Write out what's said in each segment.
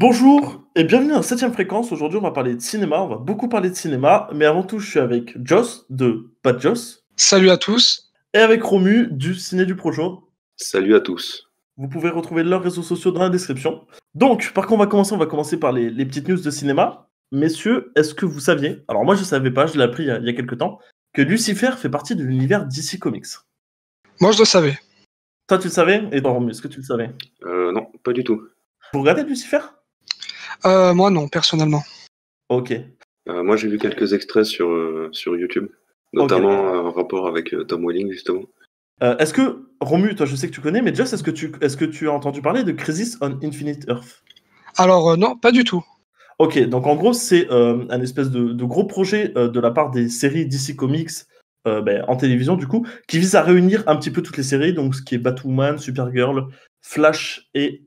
Bonjour et bienvenue dans 7ème fréquence. Aujourd'hui, on va parler de cinéma. On va beaucoup parler de cinéma, mais avant tout, je suis avec Joss de Bad Joss Salut à tous. et avec Romu du Ciné du Projo. Salut à tous. Vous pouvez retrouver leurs réseaux sociaux dans la description. Donc, par contre, on va commencer par les petites news de cinéma. Messieurs, est-ce que vous saviez, alors moi je savais pas, je l'ai appris il y a quelques temps, que Lucifer fait partie de l'univers DC Comics. Moi, je le savais. Toi, tu le savais? Et toi, Romu, est-ce que tu le savais? Non, pas du tout. Vous regardez Lucifer? Moi, non, personnellement. Ok. Moi, j'ai vu quelques extraits sur YouTube, notamment un rapport avec Tom Welling, justement. Est-ce que, Romu, toi je sais que tu connais, mais Just, est-ce que tu as entendu parler de Crisis on Infinite Earth? Alors, non, pas du tout. Ok, donc en gros, c'est un espèce de gros projet de la part des séries DC Comics en télévision, du coup, qui vise à réunir un petit peu toutes les séries, donc ce qui est Batwoman, Supergirl, Flash et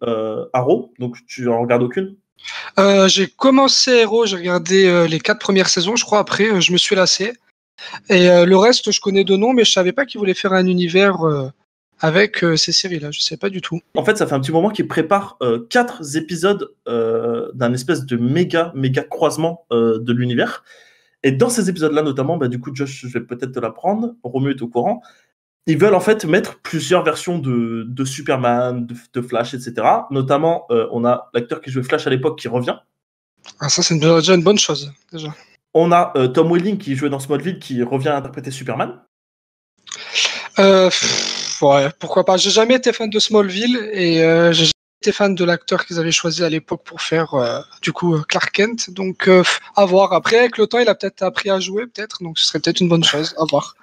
Arrow. Donc, tu en regardes aucune? J'ai commencé Hero, j'ai regardé les 4 premières saisons, je crois. Après, je me suis lassé. Et le reste, je connais de nom, mais je savais pas qu'ils voulaient faire un univers avec ces séries-là. Je sais pas du tout. En fait, ça fait un petit moment qu'ils préparent 4 épisodes d'un espèce de méga croisement de l'univers. Et dans ces épisodes-là, notamment, du coup, Josh, je vais peut-être te l'apprendre, Romu est au courant, ils veulent en fait mettre plusieurs versions de Superman, de Flash, etc. Notamment, on a l'acteur qui jouait Flash à l'époque qui revient. Ah, ça, c'est déjà une bonne chose, déjà. On a Tom Welling qui jouait dans Smallville qui revient à interpréter Superman. Ouais, pourquoi pas. J'ai jamais été fan de Smallville et j'ai jamais été fan de l'acteur qu'ils avaient choisi à l'époque pour faire Clark Kent. Donc, à voir. Après, avec le temps, il a peut-être appris à jouer, peut-être. Donc, ce serait peut-être une bonne chose. À voir.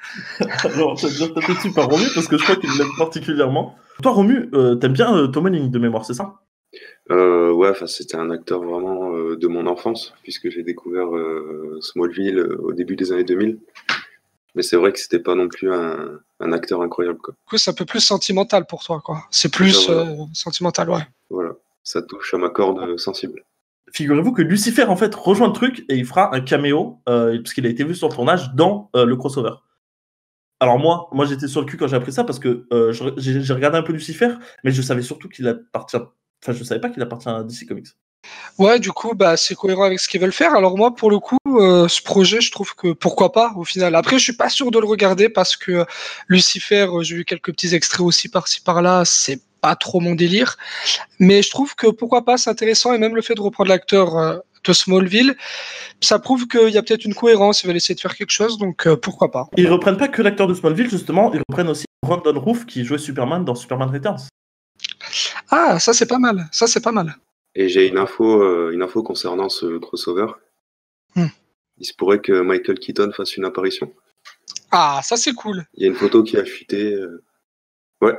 Alors, je vais déjà taper dessus par Romu parce que je crois qu'il l'aime particulièrement. Toi, Romu, t'aimes bien Tom Welling de mémoire, c'est ça? Ouais, c'était un acteur vraiment de mon enfance, puisque j'ai découvert Smallville au début des années 2000. Mais c'est vrai que c'était pas non plus un acteur incroyable, quoi. Du coup, c'est un peu plus sentimental pour toi, quoi. C'est plus sentimental, ouais. Voilà, ça touche à ma corde sensible. Figurez-vous que Lucifer, en fait, rejoint le truc et il fera un caméo, parce qu'il a été vu sur le tournage dans le crossover. Alors moi j'étais sur le cul quand j'ai appris ça parce que j'ai regardé un peu Lucifer, mais je savais surtout qu'il appartient... Enfin, je savais pas qu'il appartient à DC Comics. Ouais, du coup, c'est cohérent avec ce qu'ils veulent faire. Alors moi, pour le coup, ce projet, je trouve que pourquoi pas, au final. Après, je suis pas sûr de le regarder parce que Lucifer, j'ai vu quelques petits extraits aussi par-ci par-là, c'est pas trop mon délire. Mais je trouve que pourquoi pas, c'est intéressant, et même le fait de reprendre l'acteur de Smallville, ça prouve qu'il y a peut-être une cohérence, ils veulent essayer de faire quelque chose, donc pourquoi pas. Ils reprennent pas que l'acteur de Smallville, justement, ils reprennent aussi Brandon Routh qui jouait Superman dans Superman Returns. Ah, ça c'est pas mal, ça c'est pas mal. Et j'ai une info concernant ce crossover. Il se pourrait que Michael Keaton fasse une apparition. Ah, ça c'est cool. Il y a une photo qui a fuité. Ouais.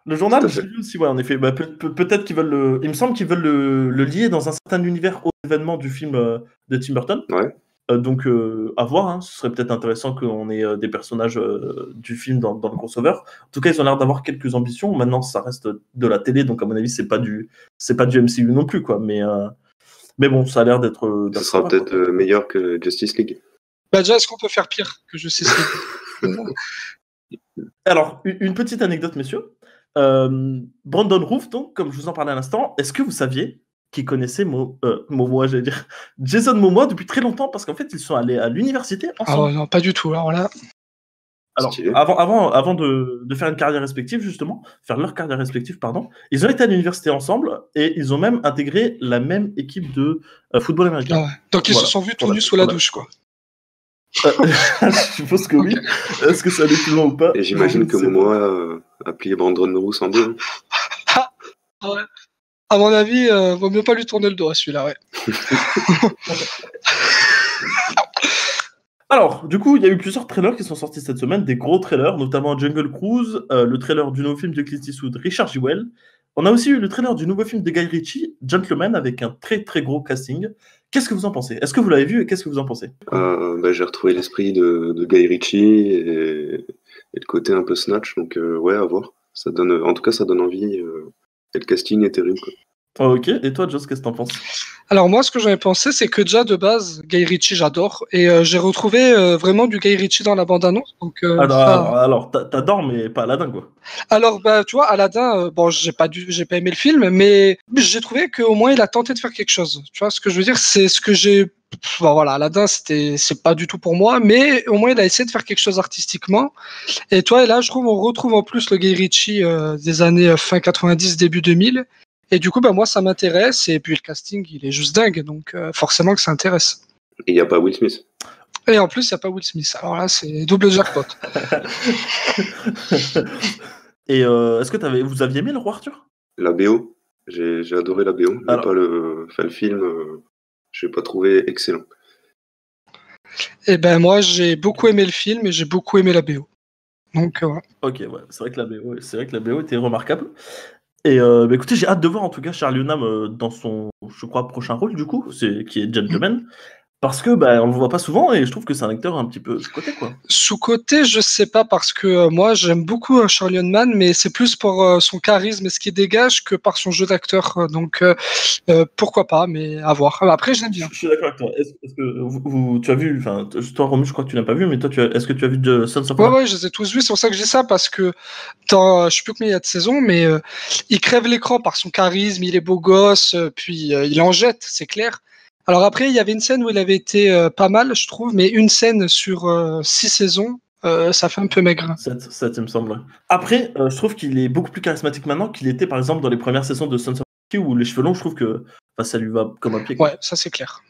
Le journal, j'ai vu aussi, ouais, en effet. Peut-être qu'ils veulent le... Il me semble qu'ils veulent le lier dans un certain univers aux événements du film de Tim Burton. Ouais. Donc, à voir, hein. Ce serait peut-être intéressant qu'on ait des personnages du film dans le crossover. En tout cas, ils ont l'air d'avoir quelques ambitions. Maintenant, ça reste de la télé, donc à mon avis, c'est pas du MCU non plus, quoi. Mais bon, ça a l'air d'être... Ça sera peut-être meilleur que Justice League. Déjà, est-ce qu'on peut faire pire que Justice League? Alors, une petite anecdote, messieurs. Brandon Routh, donc, comme je vous en parlais à l'instant, est-ce que vous saviez qu'il connaissait Jason Momoa depuis très longtemps, parce qu'en fait, ils sont allés à l'université ensemble. Ah non, pas du tout. Alors là... Alors, avant de faire une carrière respective, justement, faire leur carrière respective, pardon, ils ont été à l'université ensemble et ils ont même intégré la même équipe de football américain. Ah ouais. Donc ils se sont vus tout nus sous la douche, quoi. Je suppose que oui. Est-ce que ça allait plus loin ou pas? Et j'imagine que Momoa a plié Brandon Routh en deux. Ouais. À mon avis, vaut mieux pas lui tourner le dos à celui-là, ouais. Alors, du coup, il y a eu plusieurs trailers qui sont sortis cette semaine, des gros trailers, notamment Jungle Cruise, le trailer du nouveau film de Clint Eastwood, Richard Jewell. On a aussi eu le trailer du nouveau film de Guy Ritchie, Gentleman, avec un très très gros casting. Qu'est-ce que vous en pensez? Est-ce que vous l'avez vu et qu'est-ce que vous en pensez? J'ai retrouvé l'esprit de Guy Ritchie et le côté un peu Snatch, donc ouais, à voir. En tout cas, ça donne envie. Et le casting est terrible, quoi. Ok, et toi, Joss, qu'est-ce que t'en penses? Alors moi, ce que j'avais pensé, c'est que déjà de base, Guy Ritchie, j'adore, et j'ai retrouvé vraiment du Guy Ritchie dans la bande-annonce. Donc Alors, t'adores, mais pas Aladdin, quoi. Alors bah tu vois, Aladdin, bon, j'ai pas aimé le film, mais j'ai trouvé qu'au moins il a tenté de faire quelque chose. Tu vois ce que je veux dire? C'est ce que j'ai. Bon, voilà, Aladdin, c'est pas du tout pour moi, mais au moins il a essayé de faire quelque chose artistiquement. Et toi, et là, je trouve, on retrouve en plus le Guy Ritchie des années fin 90, début 2000. Et du coup, bah, moi, ça m'intéresse. Et puis, le casting, il est juste dingue. Donc, forcément que ça intéresse. Et il n'y a pas Will Smith. Et en plus, il n'y a pas Will Smith. Alors là, c'est double jackpot. Et est-ce que vous aviez aimé Le Roi Arthur? La BO, j'ai adoré la BO, mais Alors- pas le film, je l'ai pas trouvé excellent. Et ben, moi, j'ai beaucoup aimé le film et j'ai beaucoup aimé la BO. Donc, voilà. Ok, ouais, c'est vrai que la BO était remarquable. Et bah, écoutez, j'ai hâte de voir en tout cas Charles Hunnam dans son, je crois, prochain rôle du coup, qui est Gentleman. Parce que bah, on le voit pas souvent et je trouve que c'est un acteur un petit peu sous-coté, quoi. Sous-côté, je sais pas, parce que moi, j'aime beaucoup Charlie Hunnam, mais c'est plus pour son charisme et ce qu'il dégage que par son jeu d'acteur. Donc, pourquoi pas, mais à voir. Après, j'aime bien. Je suis d'accord avec toi. Est-ce que tu as vu, enfin, toi, Romu, je crois que tu n'as pas vu, mais toi, est-ce que tu as vu de Sons of Ouais, Anarchy? ouais, je les ai tous vus. C'est pour ça que je dis ça, parce que je sais plus combien il y a de saisons, mais il crève l'écran par son charisme, il est beau gosse, puis il en jette, c'est clair. Alors après, il y avait une scène où il avait été pas mal, je trouve, mais une scène sur 6 saisons, ça fait un peu maigre. 7, il me semble. Après, je trouve qu'il est beaucoup plus charismatique maintenant qu'il était, par exemple, dans les premières saisons de Sons of Anarchy où les cheveux longs, je trouve que ça lui va comme un pied, quoi. Ouais, ça c'est clair.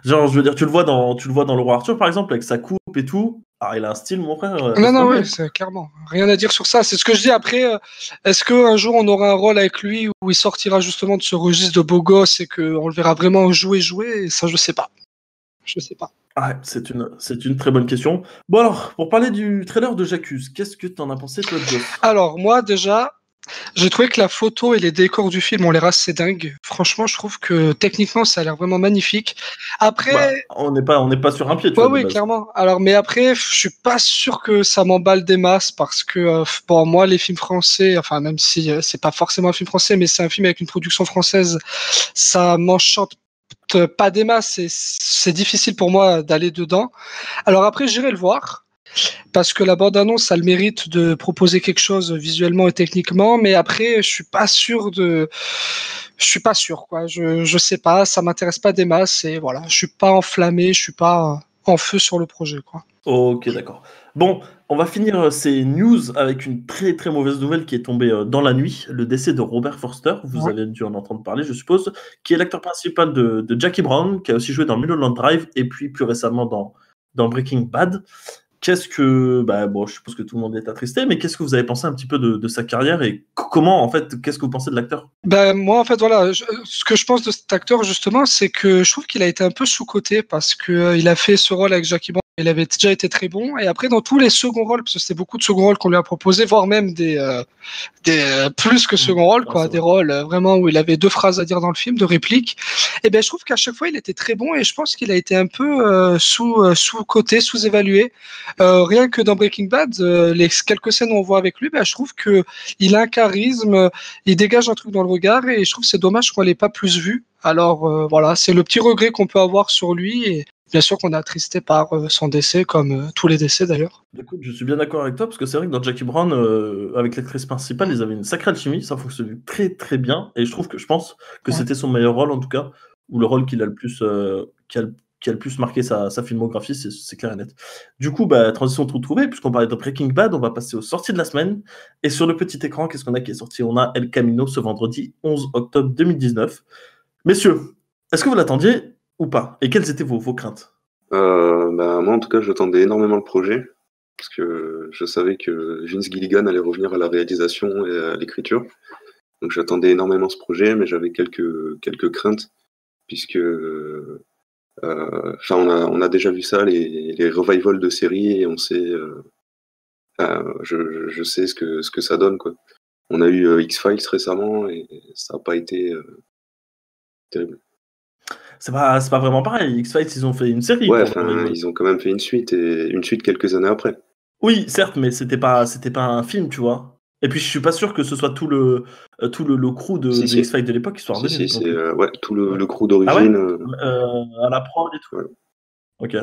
Genre, je veux dire, tu le vois dans Le Roi Arthur, par exemple, avec sa coupe et tout. Ah, il a un style, mon frère. Non, laisse non, tomber. ouais, c'est clairement. Rien à dire sur ça. C'est ce que je dis après. Est-ce qu'un jour on aura un rôle avec lui où il sortira justement de ce registre de beau gosse et qu'on le verra vraiment jouer? Et ça, je sais pas. Je sais pas. Ah, c'est une très bonne question. Bon alors, pour parler du trailer de J'accuse, qu'est-ce que t'en as pensé, toi, Joss? Alors, moi, déjà, j'ai trouvé que la photo et les décors du film ont l'air assez dingues. Franchement, je trouve que techniquement, ça a l'air vraiment magnifique. Après, Bah, on n'est pas sur un pied, tu ouais, vois, de oui, base. clairement. Alors, mais après, je suis pas sûr que ça m'emballe des masses parce que, bon, moi, les films français, enfin, même si c'est pas forcément un film français, mais c'est un film avec une production française, ça m'enchante pas des masses. C'est difficile pour moi d'aller dedans. Alors après, j'irai le voir. Parce que la bande-annonce a le mérite de proposer quelque chose visuellement et techniquement, mais après, je suis pas sûr, quoi. Je sais pas, ça m'intéresse pas des masses et voilà, je suis pas enflammé, je suis pas en feu sur le projet, quoi. Ok, d'accord. Bon, on va finir ces news avec une très très mauvaise nouvelle qui est tombée dans la nuit, le décès de Robert Forster, vous Ouais. avez dû en entendre parler, je suppose, qui est l'acteur principal de Jackie Brown, qui a aussi joué dans Mulholland Drive et puis plus récemment dans Breaking Bad. Bah bon, je suppose que tout le monde est attristé, mais qu'est-ce que vous avez pensé un petit peu de sa carrière et comment, en fait, qu'est-ce que vous pensez de l'acteur? Ben, moi, en fait, voilà, ce que je pense de cet acteur, justement, c'est que je trouve qu'il a été un peu sous-coté parce que il a fait ce rôle avec Jackie Brown. Il avait déjà été très bon. Et après, dans tous les seconds rôles, parce que c'était beaucoup de seconds rôles qu'on lui a proposé, voire même des plus que second rôle, quoi, c'est des vrai. rôles vraiment où il avait 2 phrases à dire dans le film, de répliques. Et ben, je trouve qu'à chaque fois, il était très bon et je pense qu'il a été un peu sous-coté, sous-évalué. Rien que dans Breaking Bad, les quelques scènes où on voit avec lui, ben, je trouve que il a un charisme, il dégage un truc dans le regard et je trouve que c'est dommage qu'on l'ait pas plus vu. Alors voilà, c'est le petit regret qu'on peut avoir sur lui et bien sûr qu'on est attristé par son décès, comme tous les décès d'ailleurs. Écoute, je suis bien d'accord avec toi parce que c'est vrai que dans Jackie Brown, avec l'actrice principale, ils avaient une sacrée alchimie, ça fonctionnait très très bien et je pense que Ouais. c'était son meilleur rôle en tout cas, ou le rôle qui a le plus, qui a le plus marqué sa filmographie, c'est clair et net. Du coup, bah, transition tout trouvée, puisqu'on parlait de Breaking Bad, on va passer aux sorties de la semaine. Et sur le petit écran, qu'est-ce qu'on a qui est sorti? On a El Camino ce vendredi 11 octobre 2019. Messieurs, est-ce que vous l'attendiez ou pas? Et quelles étaient vos craintes? Bah, moi, en tout cas, j'attendais énormément le projet, parce que je savais que Vince Gilligan allait revenir à la réalisation et à l'écriture. Donc j'attendais énormément ce projet, mais j'avais quelques craintes, puisque on a déjà vu ça, les revivals de séries, et on sait, je sais ce que ça donne, quoi. On a eu X-Files récemment, et ça n'a pas été terrible. C'est pas vraiment pareil. X-Files, ils ont fait une série Ouais, pour le revival. ils ont quand même fait une suite quelques années après. Oui, certes, mais c'était pas un film, tu vois. Et puis je suis pas sûr que ce soit tout le crew de X-Files de l'époque qui soit revenu. Si, c'est tout le crew d'origine. À la prod et tout. Ouais. Ok.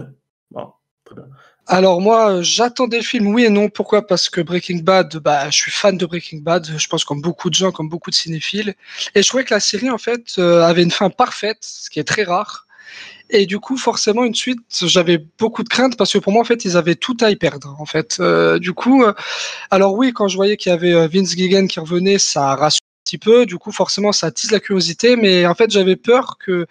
Bon, très bien. Alors moi, j'attendais le film, oui et non. Pourquoi? Parce que Breaking Bad, je suis fan de Breaking Bad, je pense comme beaucoup de gens, comme beaucoup de cinéphiles. Et je trouvais que la série, en fait, avait une fin parfaite, ce qui est très rare. Et du coup, forcément, une suite, j'avais beaucoup de craintes parce que pour moi, en fait, ils avaient tout à y perdre. En fait, alors oui, quand je voyais qu'il y avait Vince Gilligan qui revenait, ça rassure un petit peu. Du coup, forcément, ça attise la curiosité. Mais en fait, j'avais peur que,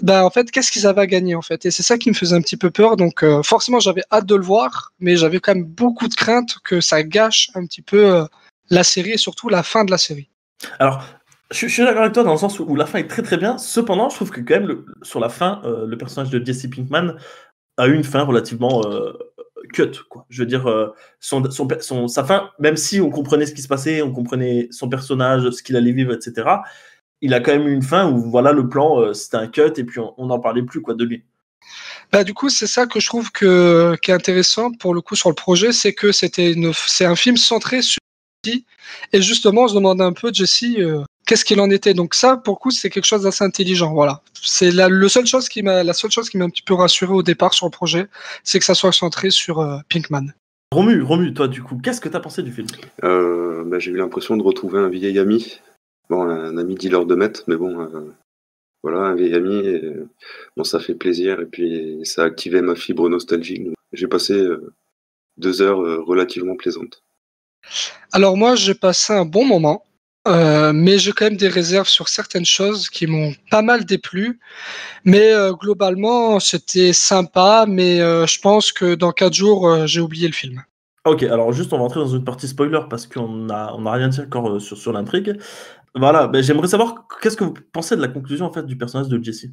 en fait, qu'est-ce qu'ils avaient à gagner en fait? Et c'est ça qui me faisait un petit peu peur. Donc, forcément, j'avais hâte de le voir, mais j'avais quand même beaucoup de craintes que ça gâche un petit peu la série et surtout la fin de la série. Alors, je suis d'accord avec toi dans le sens où la fin est très très bien. Cependant, je trouve que quand même sur la fin, le personnage de Jesse Pinkman a eu une fin relativement cut, quoi. Je veux dire, sa fin, même si on comprenait ce qui se passait, on comprenait son personnage, ce qu'il allait vivre, etc., il a quand même eu une fin où, voilà, le plan, c'était un cut et puis on n'en parlait plus, quoi, de lui. Du coup, c'est ça que je trouve qui est intéressant pour le coup sur le projet, c'est que c'est un film centré sur Jesse. Et justement, on se demande un peu, Jesse, qu'est-ce qu'il en était. Donc ça, pour le coup, c'est quelque chose d'assez intelligent. Voilà. C'est la seule chose qui m'a un petit peu rassuré au départ sur le projet, c'est que ça soit centré sur Pinkman. Romu, toi, du coup, qu'est-ce que tu as pensé du film? J'ai eu l'impression de retrouver un vieil ami. Bon, un ami dealer de meth, mais bon, voilà, un vieil ami. Bon, ça fait plaisir et puis ça a activé ma fibre nostalgique. J'ai passé 2 heures relativement plaisantes. Alors moi, j'ai passé un bon moment. Mais j'ai quand même des réserves sur certaines choses qui m'ont pas mal déplu. Mais globalement, c'était sympa, mais je pense que dans 4 jours, j'ai oublié le film. Ok, alors juste on va entrer dans une partie spoiler parce qu'on a rien dit encore sur l'intrigue. Voilà, j'aimerais savoir qu'est-ce que vous pensez de la conclusion en fait du personnage de Jesse.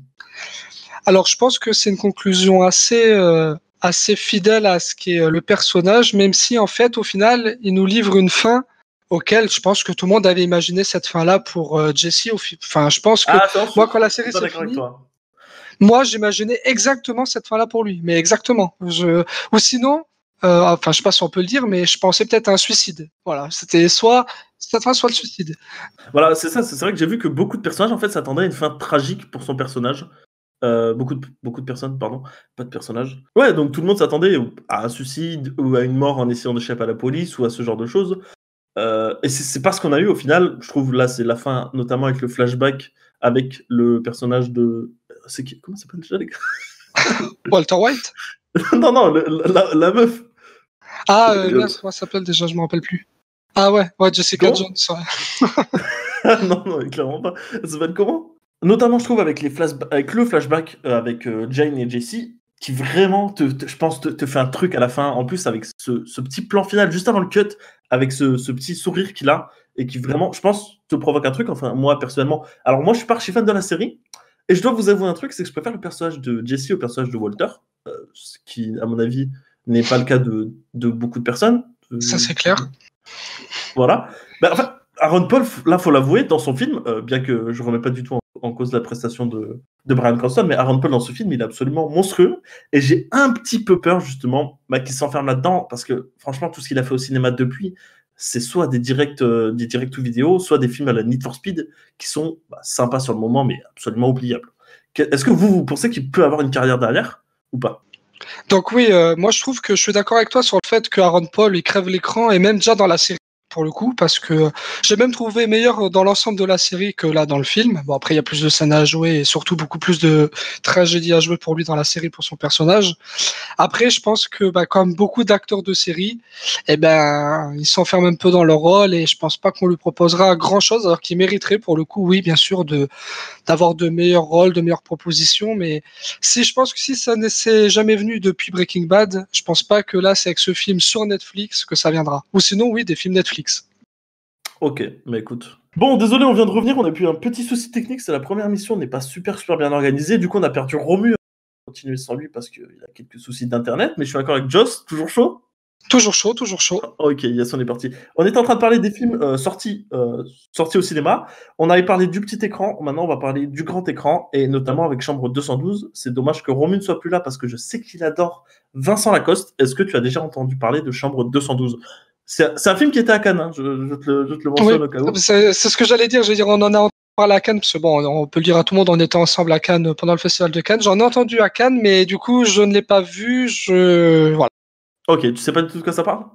Alors je pense que c'est une conclusion assez fidèle à ce qu'est le personnage, même si en fait au final il nous livre une fin auquel je pense que tout le monde avait imaginé cette fin-là pour Jesse. Enfin, je pense que moi quand la série s'est finie, moi j'imaginais exactement cette fin-là pour lui, mais exactement. Ou sinon, je sais pas si on peut le dire, mais je pensais peut-être à un suicide. Voilà, c'était soit cette fin, soit le suicide. Voilà, c'est ça. C'est vrai que j'ai vu que beaucoup de personnages en fait s'attendaient à une fin tragique pour son personnage. Beaucoup de personnes, pardon, pas de personnages. Ouais, donc tout le monde s'attendait à un suicide ou à une mort en essayant d'échapper à la police ou à ce genre de choses. Et c'est pas ce qu'on a eu au final. Je trouve là, c'est la fin, notamment avec le flashback avec le personnage de. C'est qui? Comment ça s'appelle déjà les gars? Walter White? Non, la meuf. Ah, comment ça s'appelle déjà? Je me rappelle plus. Ah ouais, Jessica Jones, ouais. non, clairement pas. Ça s'appelle comment? Notamment, je trouve, avec le flashback avec Jane et Jesse, qui vraiment, je pense, te fait un truc à la fin. En plus, avec ce petit plan final, juste avant le cut, avec ce petit sourire qu'il a, et qui vraiment, je pense, te provoque un truc. Enfin, moi, personnellement. Alors, moi, je suis pas archi fan de la série, et je dois vous avouer un truc, c'est que je préfère le personnage de Jesse au personnage de Walter, ce qui, à mon avis, n'est pas le cas de beaucoup de personnes. Ça, c'est clair. Voilà. Enfin, Aaron Paul, là, faut l'avouer, dans son film, bien que je remets pas du tout en cause la prestation de Bryan Cranston, mais Aaron Paul dans ce film, il est absolument monstrueux. Et j'ai un petit peu peur, justement, qu'il s'enferme là-dedans, parce que franchement, tout ce qu'il a fait au cinéma depuis, c'est soit des directs ou vidéos, soit des films à la Need for Speed, qui sont sympas sur le moment, mais absolument oubliables. Est-ce que vous pensez qu'il peut avoir une carrière derrière, ou pas? Donc oui, moi je trouve que je suis d'accord avec toi sur le fait que Aaron Paul il crève l'écran et même déjà dans la série pour le coup, parce que j'ai même trouvé meilleur dans l'ensemble de la série que là dans le film. Bon après il y a plus de scènes à jouer et surtout beaucoup plus de tragédies à jouer pour lui dans la série pour son personnage. Après je pense que comme beaucoup d'acteurs de série, ils s'enferment un peu dans leur rôle et je pense pas qu'on lui proposera grand chose alors qu'il mériterait pour le coup oui bien sûr d'avoir de meilleurs rôles, de meilleures propositions, mais je pense que si ça ne s'est jamais venu depuis Breaking Bad, je pense pas que là c'est avec ce film sur Netflix que ça viendra. Ou sinon oui des films Netflix. Ok, mais écoute. Bon, désolé, on vient de revenir, on a eu un petit souci technique, c'est la première mission, on n'est pas super bien organisée, du coup on a perdu Romu, on va continuer sans lui parce qu'il a quelques soucis d'internet, mais je suis d'accord avec Joss, toujours chaud? Toujours chaud. Ok, yes, on est parti. On était en train de parler des films sortis au cinéma, on avait parlé du petit écran, maintenant on va parler du grand écran, et notamment avec Chambre 212, c'est dommage que Romu ne soit plus là parce que je sais qu'il adore Vincent Lacoste. Est-ce que tu as déjà entendu parler de Chambre 212? C'est un film qui était à Cannes, hein. Je te le mentionne au cas où. C'est ce que j'allais dire. Je veux dire, on en a entendu parler à Cannes, parce que bon, on peut le dire à tout le monde, on était ensemble à Cannes pendant le festival de Cannes. J'en ai entendu à Cannes, mais du coup, je ne l'ai pas vu. Voilà. Ok, tu sais pas du tout de quoi ça parle?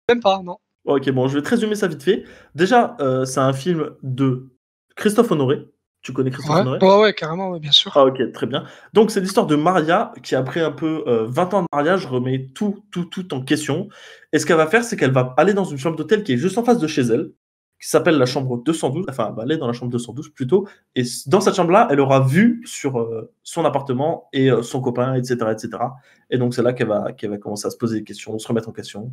Même pas, non. Ok, bon, je vais te résumer ça vite fait. Déjà, c'est un film de Christophe Honoré. Tu connais Christophe Honoré? Ouais, carrément, ouais, bien sûr. Ah ok, très bien. Donc c'est l'histoire de Maria qui, après un peu 20 ans de mariage, remet tout en question. Et ce qu'elle va faire, c'est qu'elle va aller dans une chambre d'hôtel qui est juste en face de chez elle, qui s'appelle la chambre 212. Enfin, elle va aller dans la chambre 212 plutôt. Et dans cette chambre-là, elle aura vue sur son appartement et son copain, etc., etc. Et donc c'est là qu'elle va commencer à se poser des questions, se remettre en question.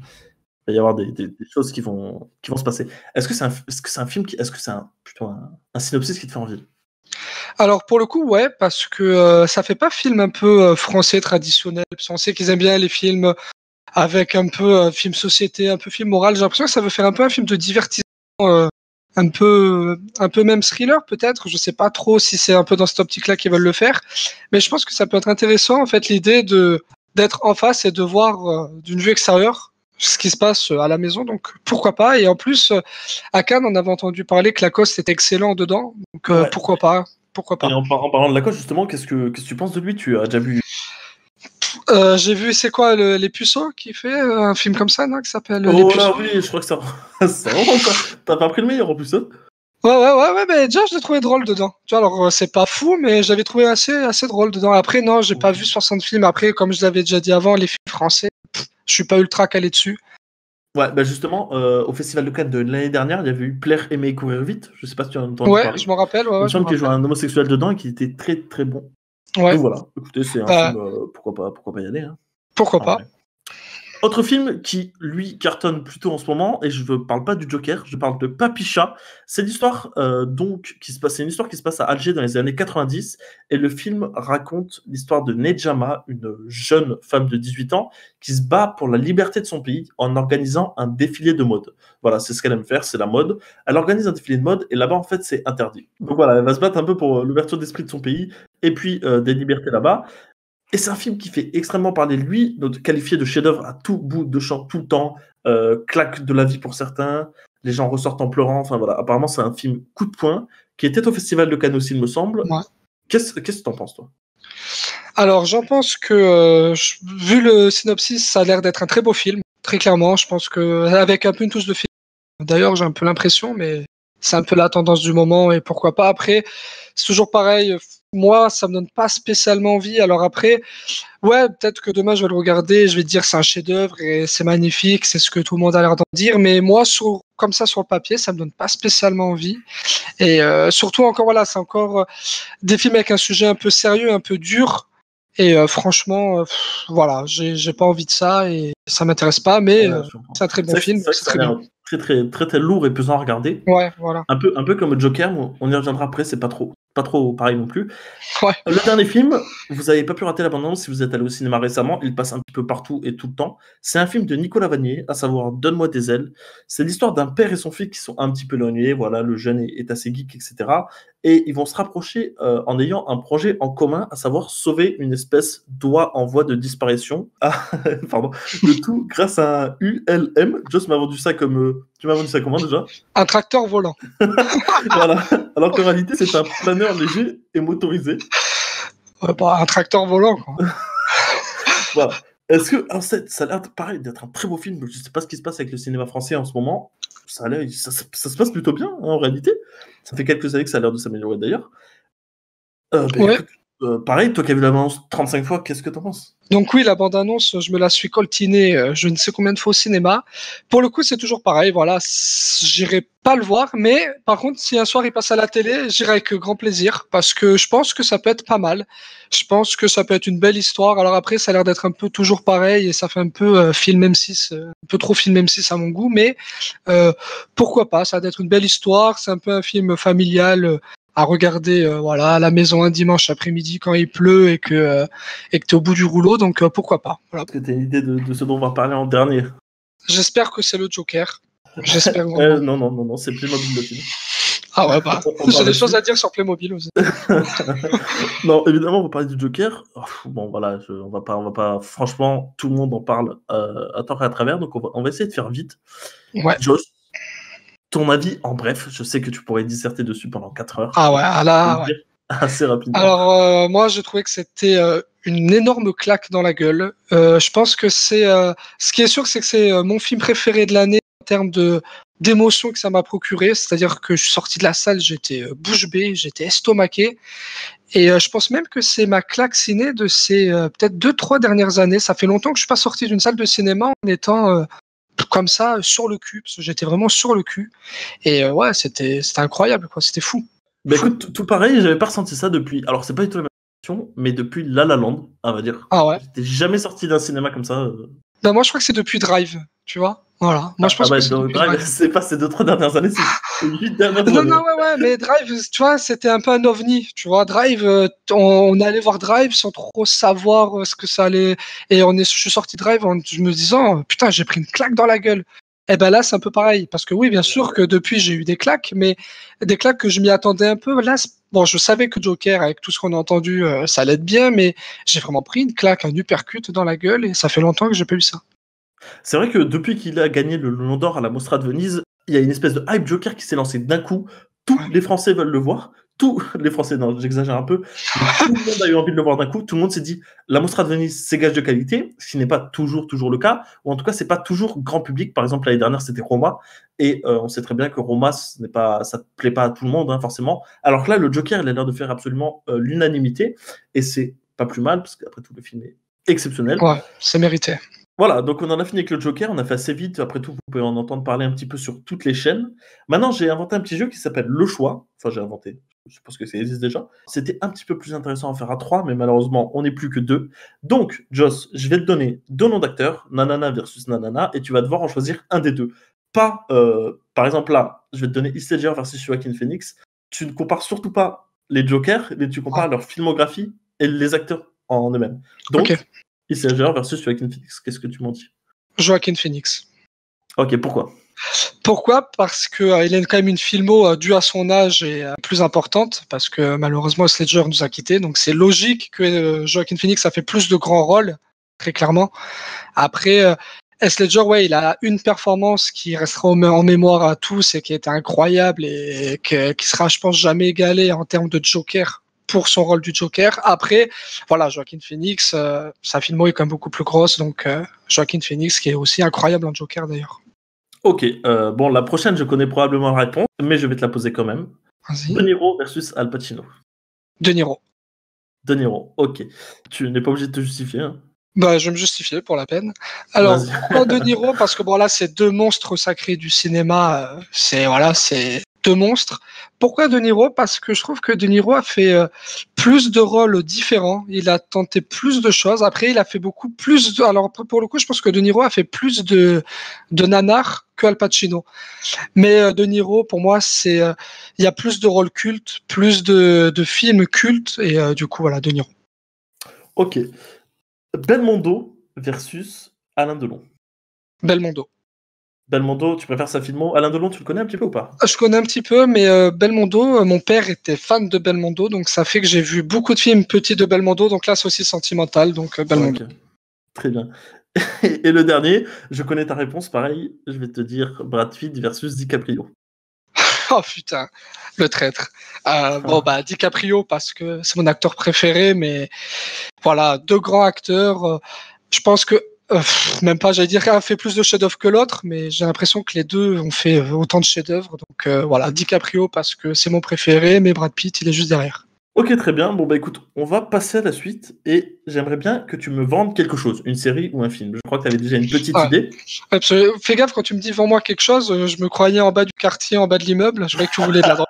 Il va y avoir des choses qui vont se passer. Est-ce que c'est un film est-ce que c'est plutôt un synopsis qui te fait envie? Alors pour le coup, ouais, parce que ça fait pas film un peu français traditionnel. Parce qu'on sait qu'ils aiment bien les films avec un peu film société, un peu film moral. J'ai l'impression que ça veut faire un peu un film de divertissement, un peu même thriller peut-être. Je sais pas trop si c'est un peu dans cette optique-là qu'ils veulent le faire, mais je pense que ça peut être intéressant en fait l'idée d'être en face et de voir d'une vue extérieure ce qui se passe à la maison. Donc pourquoi pas. Et en plus, à Cannes, on avait entendu parler que Lacoste était excellent dedans. Donc Ouais. pourquoi pas. Et en parlant de Lacoste, justement, qu'est-ce que tu penses de lui? Tu as déjà vu? J'ai vu, c'est quoi, Les Puceaux qui fait un film comme ça, non, qui s'appelle Les Oh Puceaux. là oui, je crois que ça remonte, ça. T'as pas pris le meilleur en plus, hein? Ouais, mais déjà je l'ai trouvé drôle dedans. Tu vois, alors c'est pas fou, mais j'avais trouvé assez drôle dedans. Après, non, j'ai pas vu 60 films. Après, comme je l'avais déjà dit avant, les films français, je suis pas ultra calé dessus. Ouais, bah justement, au Festival de Cannes de l'année dernière, il y avait eu Plaire, aimer, courir vite. Je sais pas si tu en as entendu parler. Je m'en rappelle. Il me Ouais, semble qu'il jouait un homosexuel dedans et qu'il était très très bon. Ouais. Donc voilà, écoutez, c'est un film, pourquoi pas y aller, hein. Pourquoi pas. Ouais. Autre film qui, lui, cartonne plutôt en ce moment, et je ne parle pas du Joker, je parle de Papy Chat. C'est l'histoire c'est une histoire qui se passe à Alger dans les années 90, et le film raconte l'histoire de Nejama, une jeune femme de 18 ans, qui se bat pour la liberté de son pays en organisant un défilé de mode. Voilà, c'est ce qu'elle aime faire, c'est la mode. Elle organise un défilé de mode, et là-bas, en fait, c'est interdit. Donc voilà, elle va se battre un peu pour l'ouverture d'esprit de son pays, et puis des libertés là-bas. Et c'est un film qui fait extrêmement parler de lui, qualifié de chef-d'œuvre à tout bout de champ, tout le temps, claque de la vie pour certains, les gens ressortent en pleurant, enfin voilà, apparemment c'est un film coup de poing, qui était au Festival de Cannes aussi, il me semble. Ouais. Qu'est-ce que t'en penses, toi? Alors, j'en pense que, vu le synopsis, ça a l'air d'être un très beau film, très clairement. Je pense que avec un peu une touche de film, d'ailleurs, j'ai un peu l'impression, mais c'est un peu la tendance du moment, et pourquoi pas. Après, c'est toujours pareil. Moi, ça me donne pas spécialement envie. Alors après, ouais, peut-être que demain je vais le regarder, je vais te dire c'est un chef-d'œuvre et c'est magnifique, c'est ce que tout le monde a l'air d'en dire. Mais moi, comme ça sur le papier, ça me donne pas spécialement envie. Et surtout encore, voilà, c'est encore des films avec un sujet un peu sérieux, un peu dur. Et franchement, voilà, j'ai pas envie de ça et ça m'intéresse pas. Mais c'est un très bon film. C'est très bien. Très lourd et pesant à regarder. Ouais, voilà. Un peu comme Joker, on y reviendra après, c'est pas trop pareil non plus. Ouais. Le dernier film, vous n'avez pas pu rater l'abondance si vous êtes allé au cinéma récemment, il passe un petit peu partout et tout le temps. C'est un film de Nicolas Vanier, à savoir Donne-moi des ailes. C'est l'histoire d'un père et son fils qui sont un petit peu éloignés, voilà, le jeune est assez geek, etc. Et ils vont se rapprocher en ayant un projet en commun, à savoir sauver une espèce d'oie en voie de disparition. Pardon. Le tout grâce à un ULM. Joss m'a vendu ça comme... tu m'as vendu ça comment déjà? Un tracteur volant. Voilà. Alors qu'en réalité, c'est un planeur léger et motorisé. Ouais, bah, un tracteur volant, quoi. Voilà. Est-ce que... Alors, ça a l'air pareil d'être un très beau film. Je ne sais pas ce qui se passe avec le cinéma français en ce moment. Ça se passe plutôt bien, hein, en réalité. Ça fait quelques années que ça a l'air de s'améliorer d'ailleurs. Ouais. Écoute, pareil, toi qui as vu la bande-annonce 35 fois, qu'est-ce que t'en penses? Donc oui, la bande-annonce, je me la suis coltinée je ne sais combien de fois au cinéma. Pour le coup, c'est toujours pareil, voilà, j'irai pas le voir, mais par contre, si un soir il passe à la télé, j'irai avec grand plaisir, parce que je pense que ça peut être pas mal. Je pense que ça peut être une belle histoire. Alors après, ça a l'air d'être un peu toujours pareil, et ça fait un peu film M6, un peu trop film M6 à mon goût, mais pourquoi pas, ça va être une belle histoire, c'est un peu un film familial, à regarder voilà, à la maison un dimanche après-midi quand il pleut et que t'es au bout du rouleau, donc pourquoi pas. Voilà. Est-ce que tu as une idée de ce dont on va parler en dernier? J'espère que c'est le Joker. J'espère vraiment. Non, c'est Playmobil le film. Ah ouais, bah, On j'ai parle des choses dessus. à dire sur Playmobil aussi. Non, évidemment, on va parler du Joker. Bon, voilà, on va pas. Franchement, tout le monde en parle à tort et à travers, donc on va essayer de faire vite. Ouais. Josh, ton avis en bref, je sais que tu pourrais disserter dessus pendant 4 heures. Ah ouais, ah là, Je vais ouais. le dire assez rapidement. Alors, moi, je trouvais que c'était une énorme claque dans la gueule. Je pense que c'est. Ce qui est sûr, c'est que c'est mon film préféré de l'année en termes d'émotion que ça m'a procuré. C'est-à-dire que je suis sorti de la salle, j'étais bouche bée, j'étais estomaqué. Et je pense même que c'est ma claque ciné de ces peut-être 2-3 dernières années. Ça fait longtemps que je suis pas sorti d'une salle de cinéma en étant comme ça sur le cul, parce que j'étais vraiment sur le cul. Et ouais, c'était incroyable, quoi. C'était fou. Bah Fou. écoute, tout pareil, j'avais pas ressenti ça depuis. Alors, c'est pas du tout la même question, mais depuis La La Land, on va dire. Ah ouais. J'étais jamais sorti d'un cinéma comme ça. Ben moi, je crois que c'est depuis Drive, tu vois. Voilà. Moi, je pense que Bah, c'est dans depuis Drive, Drive. c'est pas ces 2-3 dernières années, c'est ces 8 dernières Non, années. non, ouais, mais Drive, tu vois, c'était un peu un ovni, tu vois. Drive, on allait voir Drive sans trop savoir ce que ça allait. Et je suis sorti de Drive en me disant, putain, j'ai pris une claque dans la gueule. Et ben là, c'est un peu pareil. Parce que oui, bien sûr que depuis, j'ai eu des claques, mais des claques que je m'y attendais un peu. Là, bon, je savais que Joker, avec tout ce qu'on a entendu, ça allait être bien, mais j'ai vraiment pris une claque, un uppercut dans la gueule, et ça fait longtemps que j'ai pas eu ça. C'est vrai que depuis qu'il a gagné le Lion d'Or à la Mostra de Venise, il y a une espèce de hype Joker qui s'est lancé d'un coup. Tous Ouais. les Français veulent le voir. Tous les Français, non, j'exagère un peu, mais tout le monde a eu envie de le voir d'un coup. Tout le monde s'est dit, la Mostra de Venise, c'est gage de qualité, ce qui n'est pas toujours le cas, ou en tout cas, c'est pas toujours grand public. Par exemple, l'année dernière, c'était Roma, et on sait très bien que Roma, ça ne plaît pas à tout le monde, hein, forcément. Alors que là, le Joker, il a l'air de faire absolument l'unanimité, et c'est pas plus mal, parce qu'après tout, le film est exceptionnel. Ouais, c'est mérité. Voilà, donc on en a fini avec le Joker, on a fait assez vite, après tout, vous pouvez en entendre parler un petit peu sur toutes les chaînes. Maintenant, j'ai inventé un petit jeu qui s'appelle Le Choix, enfin j'ai inventé, je pense que ça existe déjà. C'était un petit peu plus intéressant à faire à 3, mais malheureusement, on n'est plus que 2. Donc, Joss, je vais te donner 2 noms d'acteurs, Nanana versus Nanana, et tu vas devoir en choisir un des deux. Pas, par exemple là, je vais te donner Heath Ledger versus Joaquin Phoenix. Tu ne compares surtout pas les Jokers, mais tu compares leur filmographie et les acteurs en eux-mêmes. Donc, Ok. Heath Ledger versus Joaquin Phoenix. Qu'est-ce que tu m'en dis? Joaquin Phoenix. Ok, pourquoi? Pourquoi? Parce que il a quand même une filmo due à son âge et plus importante, parce que malheureusement Heath Ledger nous a quittés, donc c'est logique que Joaquin Phoenix a fait plus de grands rôles, très clairement. Après, Heath Ledger, ouais, il a une performance qui restera en mémoire à tous et qui était incroyable et qui sera, je pense, jamais égalée en termes de Joker pour son rôle du Joker. Après, voilà, Joaquin Phoenix, sa filmo est quand même beaucoup plus grosse, donc Joaquin Phoenix qui est aussi incroyable en Joker d'ailleurs. Ok, bon, la prochaine, je connais probablement la réponse, mais je vais te la poser quand même. Vas-y. De Niro versus Al Pacino. De Niro. De Niro, ok. Tu n'es pas obligé de te justifier. Hein. Bah, je vais me justifier pour la peine. Alors, Vas-y. pourquoi De Niro? Parce que bon, là, c'est deux monstres sacrés du cinéma. C'est deux monstres. Pourquoi De Niro? Parce que je trouve que De Niro a fait plus de rôles différents. Il a tenté plus de choses. Après, il a fait beaucoup plus de... Alors, pour le coup, je pense que De Niro a fait plus de nanars que Al Pacino. Mais De Niro, pour moi, il y a plus de rôles cultes, plus de films cultes. Et du coup, voilà, De Niro. Ok. Belmondo versus Alain Delon. Belmondo. Belmondo, tu préfères sa filmo. Alain Delon, tu le connais un petit peu ou pas? Je connais un petit peu, mais Belmondo, mon père était fan de Belmondo, donc ça fait que j'ai vu beaucoup de films petits de Belmondo, donc là c'est aussi sentimental, donc Belmondo. Okay. Très bien. Et le dernier, je connais ta réponse, pareil, je vais te dire Brad Pitt versus DiCaprio. Oh putain, le traître. Bon bah DiCaprio parce que c'est mon acteur préféré, mais voilà, deux grands acteurs. Je pense que même pas, j'allais dire qu'un a fait plus de chefs-d'œuvre que l'autre, mais j'ai l'impression que les deux ont fait autant de chefs-d'œuvre. Donc voilà, DiCaprio parce que c'est mon préféré, mais Brad Pitt il est juste derrière. Ok, très bien. Bon, bah écoute, on va passer à la suite et j'aimerais bien que tu me vendes quelque chose, une série ou un film. Je crois que tu avais déjà une petite idée. Absolument. Fais gaffe, quand tu me dis vends-moi quelque chose, je me croyais en bas du quartier, en bas de l'immeuble. Je croyais que tu voulais de la drogue.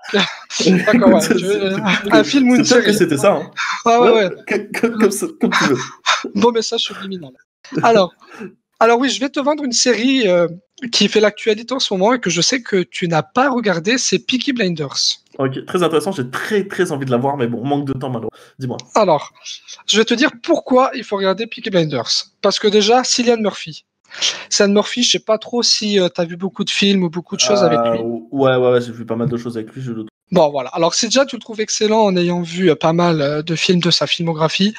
D'accord, ouais. Un film ou une série. C'est sûr que c'était ça. Hein. Ah ouais. Comme tu veux. Bon message subliminal. Alors oui, je vais te vendre une série qui fait l'actualité en ce moment et que je sais que tu n'as pas regardé, c'est Peaky Blinders. Ok, très intéressant, j'ai très envie de la voir, mais bon, manque de temps malheureusement. Dis-moi. Alors, je vais te dire pourquoi il faut regarder Peaky Blinders. Parce que déjà, Cillian Murphy. Cillian Murphy, je sais pas trop si tu as vu beaucoup de films ou beaucoup de choses avec lui. Ouais, j'ai vu pas mal de choses avec lui, je le Bon, voilà. Alors, si déjà tu le trouves excellent en ayant vu pas mal de films de sa filmographie,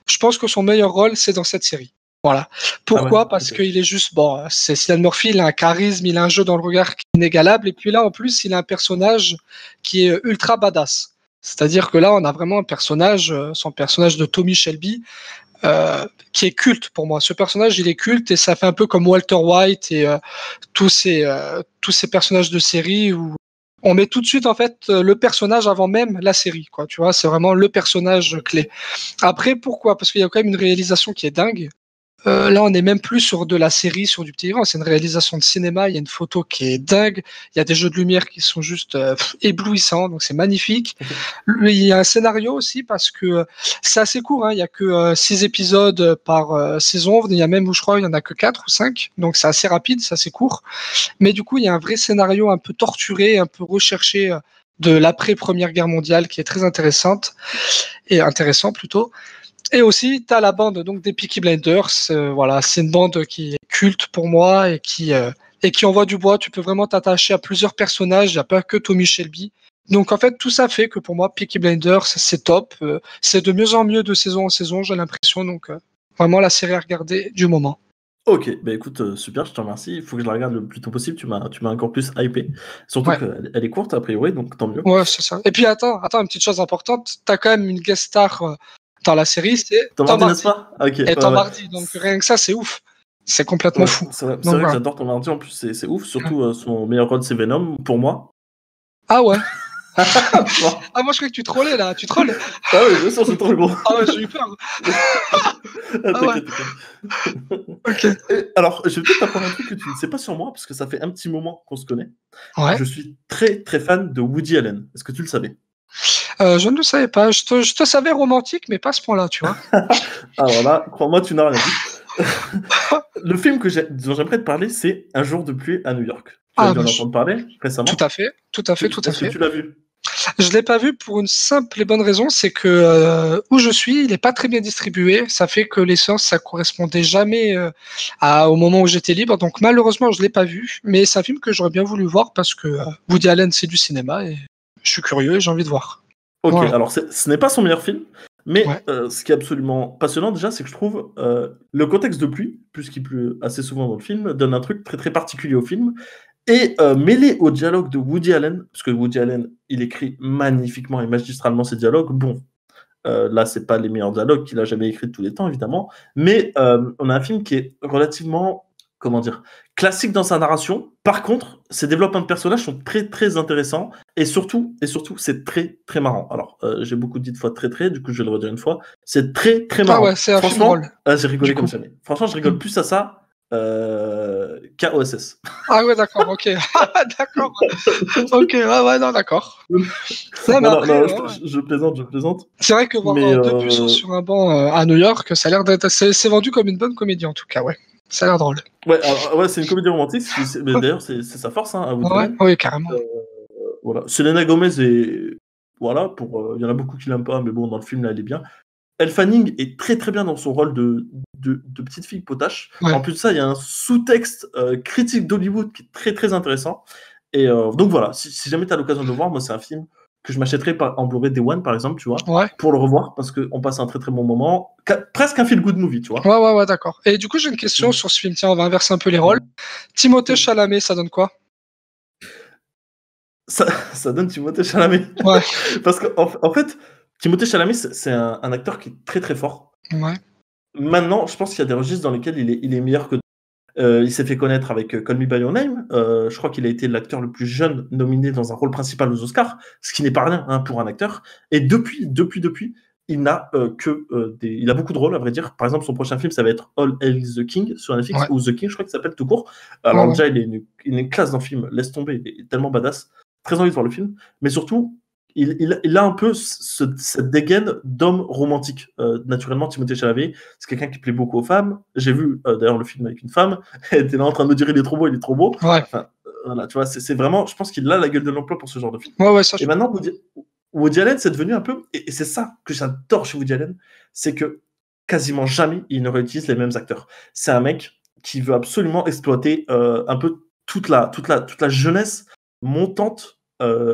je pense que son meilleur rôle, c'est dans cette série. Voilà. Pourquoi? Parce qu'il est juste, bon, c'est Cillian Murphy, il a un charisme, il a un jeu dans le regard qui est inégalable, et puis là, en plus, il a un personnage qui est ultra badass. C'est-à-dire que là, on a vraiment un personnage, son personnage de Tommy Shelby, qui est culte pour moi. Ce personnage, il est culte, et ça fait un peu comme Walter White et tous ces personnages de série où on met tout de suite en fait le personnage avant même la série, quoi. Tu vois, c'est vraiment le personnage clé. Après, pourquoi? Parce qu'il y a quand même une réalisation qui est dingue. Là, on n'est même plus sur de la série, sur du petit écran. C'est une réalisation de cinéma. Il y a une photo qui est dingue. Il y a des jeux de lumière qui sont juste éblouissants. Donc, c'est magnifique. Il y a un scénario aussi parce que c'est assez court. Hein. Il y a que 6 épisodes par saison. Il y a même, je crois, il y en a que 4 ou 5. Donc, c'est assez rapide, c'est assez court. Mais du coup, il y a un vrai scénario un peu torturé, un peu recherché de l'après-Première Guerre mondiale qui est très intéressante et intéressant plutôt. Et aussi, tu as la bande donc, des Peaky Blinders. Voilà, c'est une bande qui est culte pour moi et qui envoie du bois. Tu peux vraiment t'attacher à plusieurs personnages, il n'y a pas que Tommy Shelby. Donc en fait, tout ça fait que pour moi, Peaky Blinders, c'est top. C'est de mieux en mieux de saison en saison, j'ai l'impression. Donc vraiment la série à regarder du moment. Ok, bah écoute, super, je te remercie. Il faut que je la regarde le plus tôt possible. Tu m'as encore plus hypé. Surtout qu'elle est courte, a priori, donc tant mieux. Ouais, c'est ça. Et puis attends, une petite chose importante. Tu as quand même une guest star dans la série, c'est Tom Hardy, n'est-ce pas? Ok. Et Tom Hardy, donc rien que ça, c'est ouf. C'est complètement fou. C'est vrai que j'adore Tom Hardy, en plus, c'est ouf. Surtout son meilleur rôle, c'est Venom, pour moi. Ah ouais. Ah, moi je croyais que tu trollais là, tu trolles. Ah oui, bien sûr, c'est trop gros. Ah ouais, j'ai eu peur. T'inquiète. Ok. Alors, je vais peut-être t'apprendre un truc que tu ne sais pas sur moi, parce que ça fait un petit moment qu'on se connaît. Ouais. Je suis très très fan de Woody Allen. Est-ce que tu le savais? Je ne le savais pas. Je te savais romantique, mais pas à ce point-là, tu vois. Alors là, crois-moi, tu n'as rien dit. Le film dont j'aimerais te parler, c'est Un jour de pluie à New York. Tu as dû en entendre parler récemment. Tout à fait. Est-ce que tu l'as vu? Je l'ai pas vu pour une simple et bonne raison, c'est que où je suis, il est pas très bien distribué. Ça fait que les séances, ça correspondait jamais au moment où j'étais libre. Donc malheureusement, je l'ai pas vu. Mais c'est un film que j'aurais bien voulu voir parce que Woody Allen, c'est du cinéma et je suis curieux et j'ai envie de voir. Ok, voilà. Alors ce n'est pas son meilleur film, mais ce qui est absolument passionnant déjà, c'est que je trouve le contexte de pluie, puisqu'il pleut assez souvent dans le film, donne un truc très très particulier au film. Et mêlé au dialogue de Woody Allen, parce que Woody Allen, il écrit magnifiquement et magistralement ses dialogues. Bon, là, c'est pas les meilleurs dialogues qu'il a jamais écrits de tous les temps, évidemment, mais on a un film qui est relativement, comment dire, classique dans sa narration. Par contre, ses développements de personnages sont très très intéressants et surtout, c'est très très marrant. Alors, j'ai beaucoup dit de fois très, du coup, je vais le redire une fois. C'est très très marrant. Ah ouais, c'est un film drôle. J'ai rigolé comme jamais. Franchement, je rigole plus à ça. KOSS. Ah ouais, d'accord, ok. D'accord. Ok, ouais, non, d'accord. Non, je plaisante. C'est vrai que voir deux puceaux sur un banc à New York, ça a l'air d'être. C'est vendu comme une bonne comédie en tout cas, ouais. Ça a l'air drôle. Ouais, c'est une comédie romantique, mais d'ailleurs, c'est sa force, hein, à Woody Allen. Oui, carrément. Voilà. Selena Gomez est. Voilà, il y en a beaucoup qui l'aiment pas, mais bon, dans le film, là, elle est bien. Elle Fanning est très très bien dans son rôle de petite fille potache. Ouais. En plus de ça, il y a un sous-texte critique d'Hollywood qui est très très intéressant. Et donc voilà, si jamais tu as l'occasion de le voir, moi c'est un film que je m'achèterais en Blu-ray Day One par exemple, tu vois, pour le revoir parce qu'on passe un très très bon moment. Presque un feel-good movie, tu vois. Ouais, d'accord. Et du coup, j'ai une question sur ce film. Tiens, on va inverser un peu les rôles. Timothée Chalamet, ça donne quoi? Ça donne Timothée Chalamet. Ouais. Parce qu'en fait, Timothée Chalamet, c'est un acteur qui est très très fort. Ouais. Maintenant, je pense qu'il y a des registres dans lesquels il est meilleur que. Il s'est fait connaître avec Call Me By Your Name. Je crois qu'il a été l'acteur le plus jeune nominé dans un rôle principal aux Oscars, ce qui n'est pas rien hein, pour un acteur. Et depuis, il n'a il a beaucoup de rôles, à vrai dire. Par exemple, son prochain film, ça va être All Hail the King sur Netflix, ou The King, je crois qu'il s'appelle tout court. Alors déjà, il est une classe dans le film, laisse tomber, il est tellement badass. Très envie de voir le film. Mais surtout, il a un peu cette dégaine d'homme romantique. Naturellement, Timothée Chalamet, c'est quelqu'un qui plaît beaucoup aux femmes. J'ai vu d'ailleurs le film avec une femme. Elle était là en train de me dire il est trop beau. Ouais. Enfin, voilà, tu vois, c'est vraiment, je pense qu'il a la gueule de l'emploi pour ce genre de film. Ouais, ça, et maintenant, Woody Allen, c'est devenu un peu, et c'est ça que j'adore chez Woody Allen, c'est que quasiment jamais il ne réutilise les mêmes acteurs. C'est un mec qui veut absolument exploiter un peu toute la jeunesse montante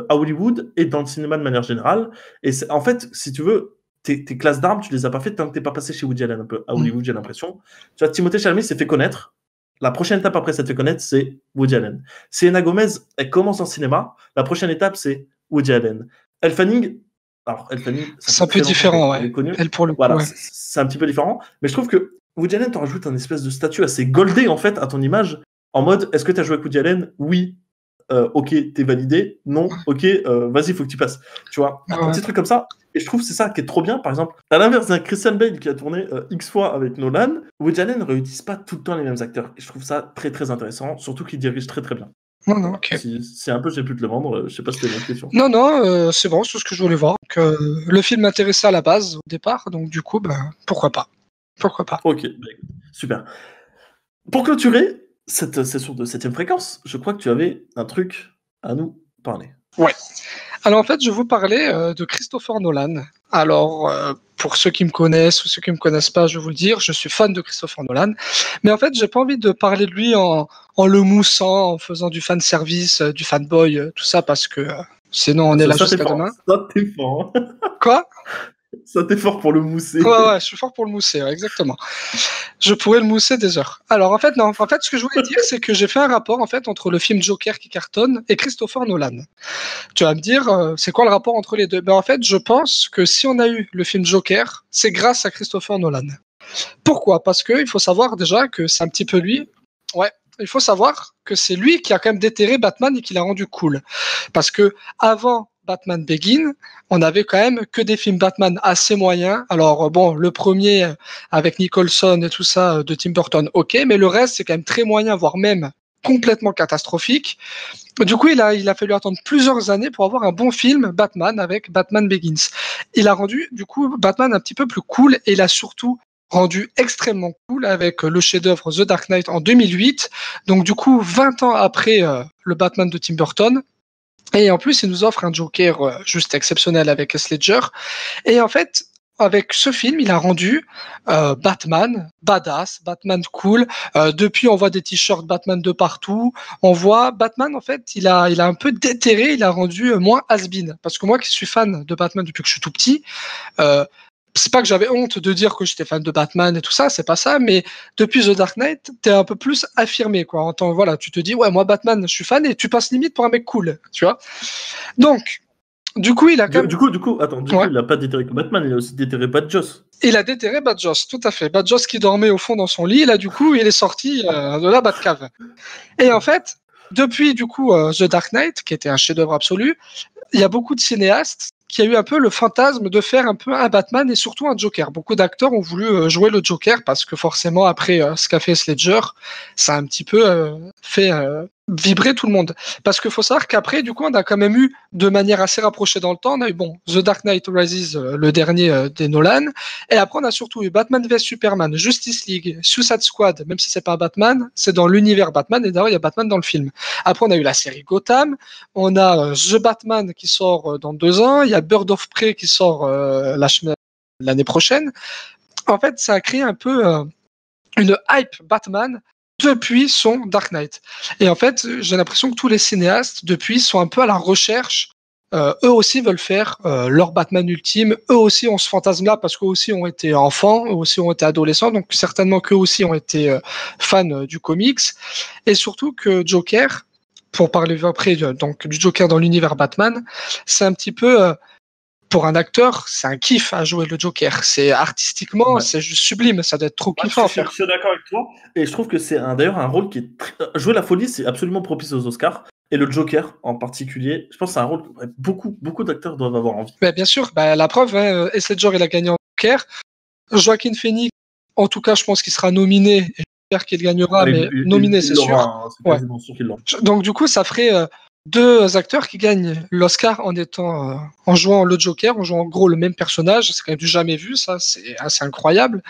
à Hollywood et dans le cinéma de manière générale. Et en fait, si tu veux, tes classes d'armes, tu les as pas faites tant que t'es pas passé chez Woody Allen un peu. À Hollywood, j'ai l'impression. Tu vois, Timothée Chalamet s'est fait connaître. La prochaine étape après s'être fait connaître, c'est Woody Allen. Selena Gomez, elle commence en cinéma. La prochaine étape, c'est Woody Allen. Elle Fanning, c'est un peu différent, ouais. Elle, pour le coup, voilà, ouais. c'est un petit peu différent. Mais je trouve que Woody Allen, t'en rajoute un espèce de statut assez goldé, en fait, à ton image. En mode, est-ce que tu as joué avec Woody Allen? Oui. Ok, t'es validé. Non. Ok, vas-y, faut que tu passes. Tu vois, un petit truc comme ça. Et je trouve que c'est ça qui est trop bien. Par exemple, à l'inverse d'un Christian Bale qui a tourné X fois avec Nolan, Woody Allen ne réutilise pas tout le temps les mêmes acteurs. Et je trouve ça très très intéressant, surtout qu'il dirige très très bien. Non, ok. Si un peu j'ai pu te le vendre, je sais pas si c'était une autre question. Non, c'est bon, c'est tout ce que je voulais voir. Donc, le film m'intéressait à la base, au départ, donc du coup, pourquoi pas. Pourquoi pas. Ok, super. Pour clôturer cette session de 7ème fréquence, je crois que tu avais un truc à nous parler. Ouais. Alors en fait, je vais vous parler de Christopher Nolan. Alors, pour ceux qui me connaissent ou ceux qui ne me connaissent pas, je vais vous le dire, je suis fan de Christopher Nolan. Mais en fait, j'ai pas envie de parler de lui en le moussant, en faisant du fan service, du fanboy, tout ça, parce que sinon on est là jusqu'à demain. Ça t'es fort. Quoi? Ça t'es fort pour le mousser. Ouais, je suis fort pour le mousser, ouais, exactement. Je pourrais le mousser des heures. Alors en fait, non. En fait, ce que je voulais dire, c'est que j'ai fait un rapport en fait entre le film Joker qui cartonne et Christopher Nolan. Tu vas me dire, c'est quoi le rapport entre les deux? En fait, je pense que si on a eu le film Joker, c'est grâce à Christopher Nolan. Pourquoi? Parce que il faut savoir déjà que c'est un petit peu lui. Ouais. Il faut savoir que c'est lui qui a quand même déterré Batman et qui l'a rendu cool. Parce que avant Batman Begins, on avait quand même que des films Batman assez moyens. Alors bon, le premier avec Nicholson et tout ça de Tim Burton, ok, mais le reste c'est quand même très moyen, voire même complètement catastrophique. Du coup, il a fallu attendre plusieurs années pour avoir un bon film Batman avec Batman Begins. Il a rendu du coup Batman un petit peu plus cool et il a surtout rendu extrêmement cool avec le chef-d'œuvre The Dark Knight en 2008. Donc du coup, 20 ans après le Batman de Tim Burton. Et en plus, il nous offre un Joker juste exceptionnel avec Heath Ledger. Et en fait, avec ce film, il a rendu Batman badass, Batman cool. Depuis, on voit des t-shirts Batman de partout. On voit Batman, en fait, il a un peu déterré, il a rendu moins has-been. Parce que moi, qui suis fan de Batman depuis que je suis tout petit, c'est pas que j'avais honte de dire que j'étais fan de Batman et tout ça, c'est pas ça, mais depuis The Dark Knight, t'es un peu plus affirmé, quoi. En tant, voilà, tu te dis, ouais, moi, Batman, je suis fan, et tu passes limite pour un mec cool, tu vois. Donc, du coup, il a quand même... Du coup, il a pas déterré que Batman, il a aussi déterré Bad Joss. Il a déterré Bad Joss, tout à fait. Bad Joss qui dormait au fond dans son lit, et là, du coup, il est sorti de la Batcave. Et en fait, depuis, du coup, The Dark Knight, qui était un chef-d'œuvre absolu, il y a beaucoup de cinéastes qui a eu un peu le fantasme de faire un peu un Batman et surtout un Joker. Beaucoup d'acteurs ont voulu jouer le Joker parce que forcément, après ce qu'a fait Heath Ledger, ça a un petit peu fait vibrer tout le monde. Parce qu'il faut savoir qu'après, du coup, on a quand même eu, de manière assez rapprochée dans le temps, on a eu The Dark Knight Rises, le dernier des Nolan, et après on a surtout eu Batman vs Superman, Justice League, Suicide Squad, même si c'est pas Batman, c'est dans l'univers Batman, et d'ailleurs il y a Batman dans le film. Après on a eu la série Gotham, on a The Batman qui sort dans 2 ans, il y a Bird of Prey qui sort l'année prochaine. En fait, ça a créé un peu une hype Batman depuis son Dark Knight. Et en fait, j'ai l'impression que tous les cinéastes, depuis, sont un peu à la recherche. Eux aussi veulent faire leur Batman ultime. Eux aussi ont ce fantasme-là parce qu'eux aussi ont été enfants, eux aussi ont été adolescents. Donc certainement qu'eux aussi ont été fans du comics. Et surtout que Joker, pour parler après donc, du Joker dans l'univers Batman, c'est un petit peu... pour un acteur, c'est un kiff à jouer le Joker. C'est artistiquement, c'est juste sublime. Ça doit être trop kiffant à faire. Je suis d'accord avec toi. Et je trouve que c'est d'ailleurs un rôle qui est jouer la folie, c'est absolument propice aux Oscars. Et le Joker en particulier, je pense que c'est un rôle que beaucoup d'acteurs doivent avoir envie. Bien sûr, la preuve, Heath Ledger il a gagné en Joker. Joaquin Phoenix, en tout cas, je pense qu'il sera nominé. Et j'espère qu'il gagnera, mais nominé, c'est sûr. C'est quasiment sûr qu'il l'aura. Donc du coup, ça ferait 2 acteurs qui gagnent l'Oscar en jouant le Joker, en jouant en gros le même personnage. C'est quand même du jamais vu, ça, c'est assez incroyable.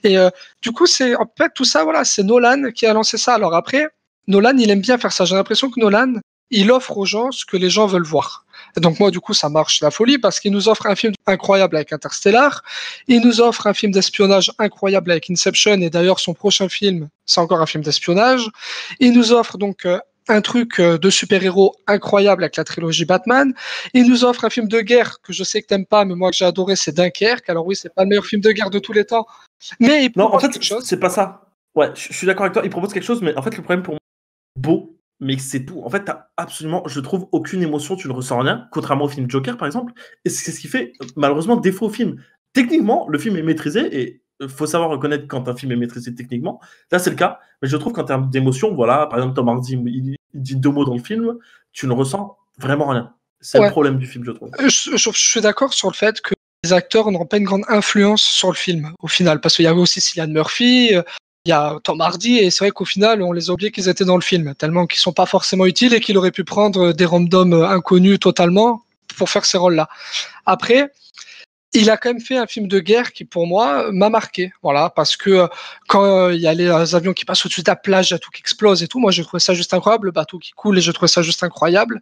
Et du coup, c'est en fait tout ça, voilà, c'est Nolan qui a lancé ça. Alors après, Nolan, il aime bien faire ça. J'ai l'impression que Nolan, il offre aux gens ce que les gens veulent voir. Et donc moi, du coup, ça marche la folie parce qu'il nous offre un film incroyable avec Interstellar, il nous offre un film d'espionnage incroyable avec Inception, et d'ailleurs son prochain film, c'est encore un film d'espionnage. Il nous offre donc un truc de super-héros incroyable avec la trilogie Batman. Il nous offre un film de guerre que je sais que t'aimes pas, mais moi que j'ai adoré, c'est Dunkerque. Alors oui, c'est pas le meilleur film de guerre de tous les temps, mais il Non, en propose fait, quelque chose. c'est pas ça. Ouais, je suis d'accord avec toi. Il propose quelque chose, mais en fait, le problème pour moi, c'est beau, mais c'est tout. En fait, t'as absolument, je trouve, aucune émotion, tu ne ressens rien, contrairement au film Joker, par exemple. Et c'est ce qui fait, malheureusement, défaut au film. Techniquement, le film est maîtrisé et il faut savoir reconnaître quand un film est maîtrisé techniquement. Là, c'est le cas. Mais je trouve qu'en termes d'émotion, voilà, par exemple, Tom Hardy, il dit 2 mots dans le film, tu ne ressens vraiment rien. C'est le Ouais. problème du film, je trouve. Je suis d'accord sur le fait que les acteurs n'ont pas une grande influence sur le film, au final, parce qu'il y avait aussi Cillian Murphy, il y a Tom Hardy, et c'est vrai qu'au final, on les a oubliés qu'ils étaient dans le film, tellement qu'ils sont pas forcément utiles et qu'il aurait pu prendre des randoms inconnus totalement pour faire ces rôles-là. Après, il a quand même fait un film de guerre qui, pour moi, m'a marqué. Voilà, parce que quand il y a les avions qui passent au-dessus de la plage, il y a tout qui explose et tout, moi, je trouvais ça juste incroyable, le bateau qui coule, et je trouvais ça juste incroyable.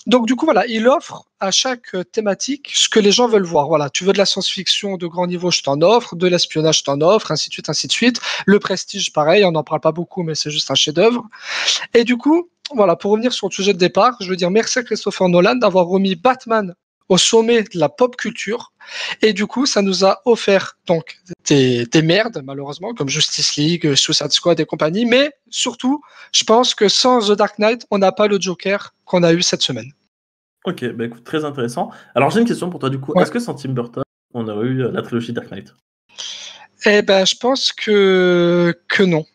Donc, du coup, voilà, il offre à chaque thématique ce que les gens veulent voir. Voilà, tu veux de la science-fiction de grand niveau, je t'en offre, de l'espionnage, je t'en offre, ainsi de suite, ainsi de suite. Le Prestige, pareil, on n'en parle pas beaucoup, mais c'est juste un chef-d'œuvre. Et du coup, voilà, pour revenir sur le sujet de départ, je veux dire merci à Christopher Nolan d'avoir remis Batman au sommet de la pop culture. Et du coup, ça nous a offert donc des merdes, malheureusement, comme Justice League, Suicide Squad et compagnie. Mais surtout, je pense que sans The Dark Knight, on n'a pas le Joker qu'on a eu cette semaine. Ok, bah écoute, très intéressant. Alors j'ai une question pour toi du coup. Ouais. Est-ce que sans Tim Burton, on aurait eu la trilogie Dark Knight? Eh ben, je pense que non,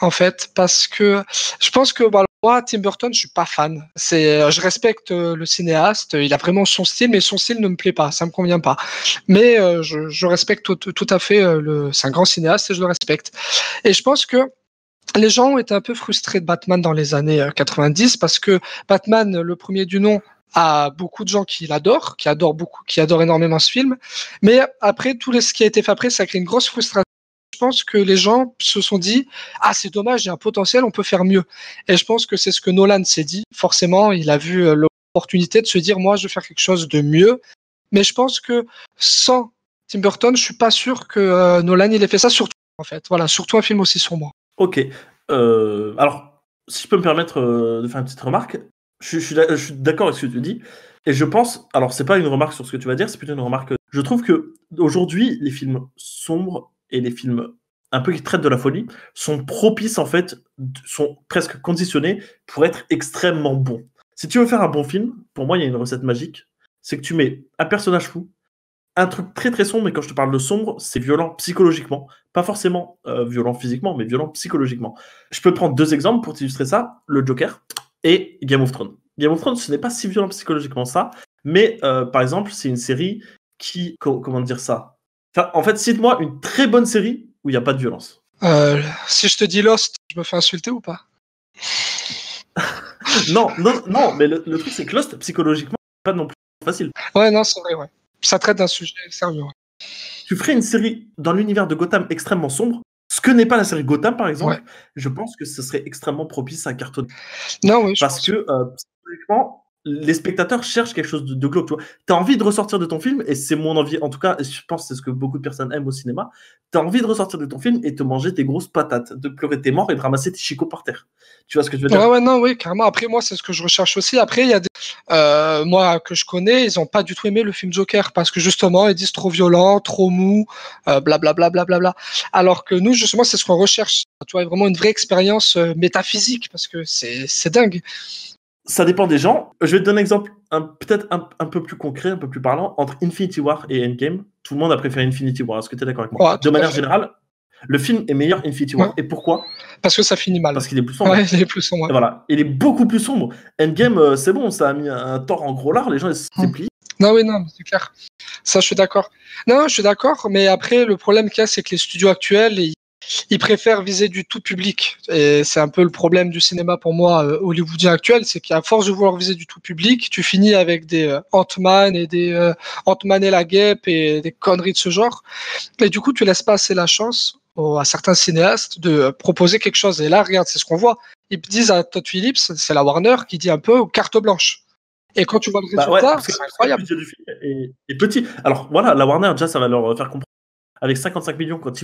en fait, parce que je pense que bah, moi, Tim Burton, je suis pas fan. Je respecte le cinéaste, il a vraiment son style, mais son style ne me plaît pas, ça me convient pas. Mais je respecte tout à fait c'est un grand cinéaste et je le respecte. Et je pense que les gens ont été un peu frustrés de Batman dans les années 90 parce que Batman, le premier du nom, a beaucoup de gens qui l'adorent, qui adorent énormément ce film. Mais après, ce qui a été fait après, ça a créé une grosse frustration. Je pense que les gens se sont dit ah, c'est dommage, il y a un potentiel, on peut faire mieux. Et je pense que c'est ce que Nolan s'est dit. Forcément, il a vu l'opportunité de se dire moi, je vais faire quelque chose de mieux. Mais je pense que sans Tim Burton, je suis pas sûr que Nolan il ait fait ça, surtout en fait. Voilà, surtout un film aussi sombre. Ok. Alors, si je peux me permettre de faire une petite remarque, je suis d'accord avec ce que tu dis. Et je pense, alors c'est pas une remarque sur ce que tu vas dire, c'est plutôt une remarque. Je trouve que aujourd'hui, les films sombres et les films un peu qui traitent de la folie sont propices en fait, sont presque conditionnés pour être extrêmement bons. Si tu veux faire un bon film, pour moi, il y a une recette magique. C'est que tu mets un personnage fou, un truc très très sombre, et quand je te parle de sombre, c'est violent psychologiquement. Pas forcément violent physiquement, mais violent psychologiquement. Je peux te prendre 2 exemples pour t'illustrer ça, le Joker et Game of Thrones. Game of Thrones, ce n'est pas si violent psychologiquement ça, mais par exemple, c'est une série qui... Comment dire ça? Enfin, en fait, cite-moi une très bonne série où il n'y a pas de violence. Si je te dis Lost, je me fais insulter ou pas? Non, mais le truc, c'est que Lost, psychologiquement, c'est pas non plus facile. Ouais, non, c'est vrai, ouais. Ça traite d'un sujet sérieux. Ouais. Tu ferais une série dans l'univers de Gotham extrêmement sombre, ce que n'est pas la série Gotham, par exemple, Ouais. je pense que ce serait extrêmement propice à cartonner. Non, oui, Parce que, psychologiquement, les spectateurs cherchent quelque chose de glauque. Tu as envie de ressortir de ton film, et c'est mon envie, en tout cas, et je pense que c'est ce que beaucoup de personnes aiment au cinéma, tu as envie de ressortir de ton film et te manger tes grosses patates, de pleurer tes morts et de ramasser tes chicots par terre. Tu vois ce que je veux dire? Ouais, non, oui, carrément. Après, moi, c'est ce que je recherche aussi. Après, il y a des... moi, que je connais, ils n'ont pas du tout aimé le film Joker parce que justement, ils disent trop violent, trop mou, blablabla. Alors que nous, justement, c'est ce qu'on recherche. Tu vois, vraiment une vraie expérience métaphysique parce que c'est dingue. Ça dépend des gens. Je vais te donner un exemple peut-être un peu plus concret, un peu plus parlant. Entre Infinity War et Endgame, tout le monde a préféré Infinity War. Est-ce que tu es d'accord avec moi? Ouais, De manière générale, le film est meilleur Infinity War. Ouais. Et pourquoi? Parce que ça finit mal. Parce qu'il est plus sombre. Ouais, il est plus sombre. Et voilà, il est beaucoup plus sombre. Endgame, c'est bon, ça a mis un Thor en gros lard, les gens s'étaient pliés. Non, oui, non, c'est clair. Ça, je suis d'accord. Non, je suis d'accord, mais après, le problème qu'il y a, c'est que les studios actuels, ils préfèrent viser du tout public. Et c'est un peu le problème du cinéma pour moi hollywoodien actuel, c'est qu'à force de vouloir viser du tout public, tu finis avec des Ant-Man et des Ant-Man et la Guêpe et des conneries de ce genre. Et du coup, tu laisses pas assez la chance à certains cinéastes de proposer quelque chose. Et là, regarde, c'est ce qu'on voit. Ils disent à Todd Phillips, c'est la Warner, qui dit un peu carte blanche. Et quand tu vois le résultat, c'est incroyable. Le budget du film est petit. Alors voilà, la Warner, déjà, ça va leur faire comprendre. Avec 55 millions, quand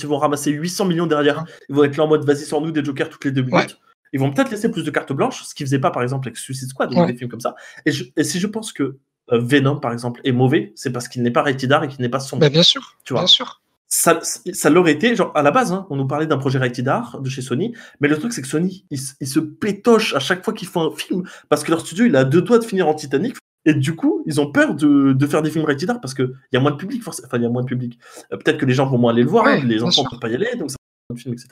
ils vont ramasser 800 millions derrière, ils vont être là en mode vas-y, sors-nous des jokers toutes les 2 minutes. Ils vont peut-être laisser plus de cartes blanches, ce qu'ils faisaient pas par exemple avec Suicide Squad ou des films comme ça. Et si je pense que Venom par exemple est mauvais, c'est parce qu'il n'est pas rated R et qu'il n'est pas sombre. Bah, bien sûr, tu vois. bien sûr. Ça l'aurait été, genre à la base, hein, on nous parlait d'un projet rated R de chez Sony, mais le truc c'est que Sony, ils se pétochent à chaque fois qu'ils font un film parce que leur studio il a 2 doigts de finir en Titanic. Et du coup, ils ont peur de faire des films rated R parce qu'il y a moins de public, forcément. Enfin, il y a moins de public. Peut-être que les gens vont moins aller le voir, Ouais, les enfants ne peuvent pas y aller, donc ça va être un film, etc.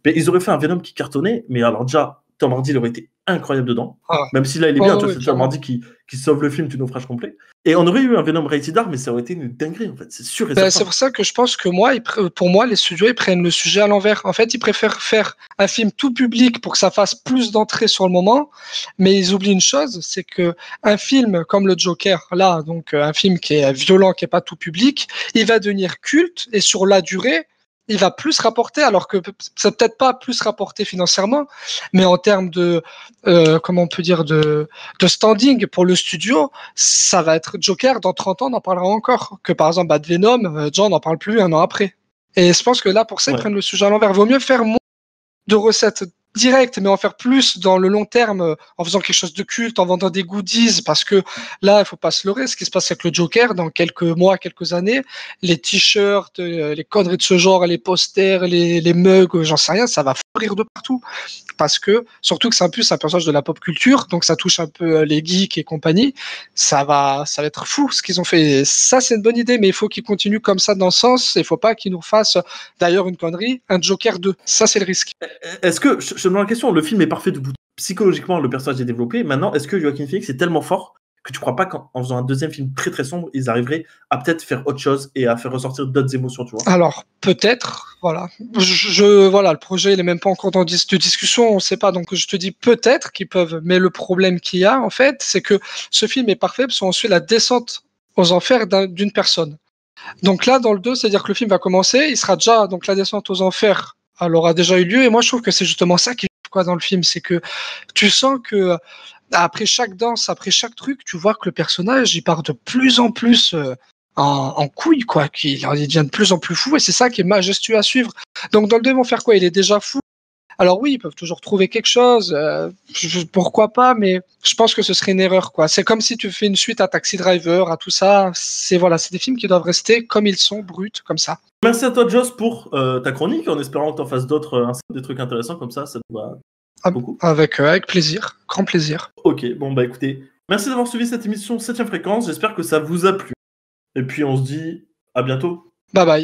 Mais ils auraient fait un Venom qui cartonnait, mais alors déjà, Tom Hardy il aurait été incroyable dedans. Ah. Même si là, il est bien, tu vois, c'est Tom Hardy qui sauve le film du naufrage complet. Et on aurait eu un Venom rated R, mais ça aurait été une dinguerie, en fait. C'est sûr et certain. C'est pour ça que je pense que pour moi, les studios, ils prennent le sujet à l'envers. En fait, ils préfèrent faire un film tout public pour que ça fasse plus d'entrées sur le moment, mais ils oublient une chose, c'est que un film comme le Joker, là, donc un film qui est violent, qui est pas tout public, il va devenir culte et sur la durée, il va plus rapporter, alors que ça peut-être pas plus rapporter financièrement, mais en termes de, comment on peut dire, de standing pour le studio, ça va être Joker, dans 30 ans, on en parlera encore. Que par exemple, Bad Venom, John n'en parle plus un an après. Et je pense que là, pour ça, ils prennent le sujet à l'envers. Vaut mieux faire moins de recettes directes, mais en faire plus dans le long terme, en faisant quelque chose de culte, en vendant des goodies, parce que là, il faut pas se leurrer, ce qui se passe avec le Joker, dans quelques mois, quelques années, les t-shirts, les conneries de ce genre, les posters, les mugs, j'en sais rien, ça va fleurir de partout. Parce que, surtout que c'est un personnage de la pop culture, donc ça touche un peu les geeks et compagnie, ça va être fou ce qu'ils ont fait. Et ça, c'est une bonne idée, mais il faut qu'ils continuent comme ça dans ce sens, il faut pas qu'ils nous fassent, d'ailleurs, une connerie, un Joker 2. Ça, c'est le risque. Est-ce que, je te demande la question, le film est parfait de bout. Psychologiquement, le personnage est développé. Maintenant, est-ce que Joaquin Phoenix est tellement fort que tu crois pas qu'en faisant un deuxième film très très sombre, ils arriveraient à peut-être faire autre chose et à faire ressortir d'autres émotions, tu vois? Alors, peut-être, voilà. Voilà, le projet, il est même pas encore de discussion, on sait pas. Donc, je te dis peut-être qu'ils peuvent. Mais le problème qu'il y a, en fait, c'est que ce film est parfait parce qu'on suit la descente aux enfers d'une personne. Donc là, dans le 2, c'est-à-dire que le film va commencer, il sera déjà, donc la descente aux enfers, elle aura déjà eu lieu. Et moi, je trouve que c'est justement ça qui est quoi dans le film, c'est que tu sens que après chaque danse, après chaque truc, tu vois que le personnage, il part de plus en plus en couille, quoi. Il devient de plus en plus fou, et c'est ça qui est majestueux à suivre. Donc dans le 2, ils vont faire quoi? Il est déjà fou. Alors oui, ils peuvent toujours trouver quelque chose, pourquoi pas, mais je pense que ce serait une erreur, quoi. C'est comme si tu fais une suite à Taxi Driver, à tout ça. C'est des films qui doivent rester comme ils sont, bruts, comme ça. Merci à toi, Joss, pour ta chronique, en espérant que tu en fasses d'autres, des trucs intéressants comme ça nous va beaucoup. Avec plaisir, grand plaisir. Ok, bon bah écoutez, merci d'avoir suivi cette émission 7ème fréquence, j'espère que ça vous a plu. Et puis on se dit à bientôt. Bye bye.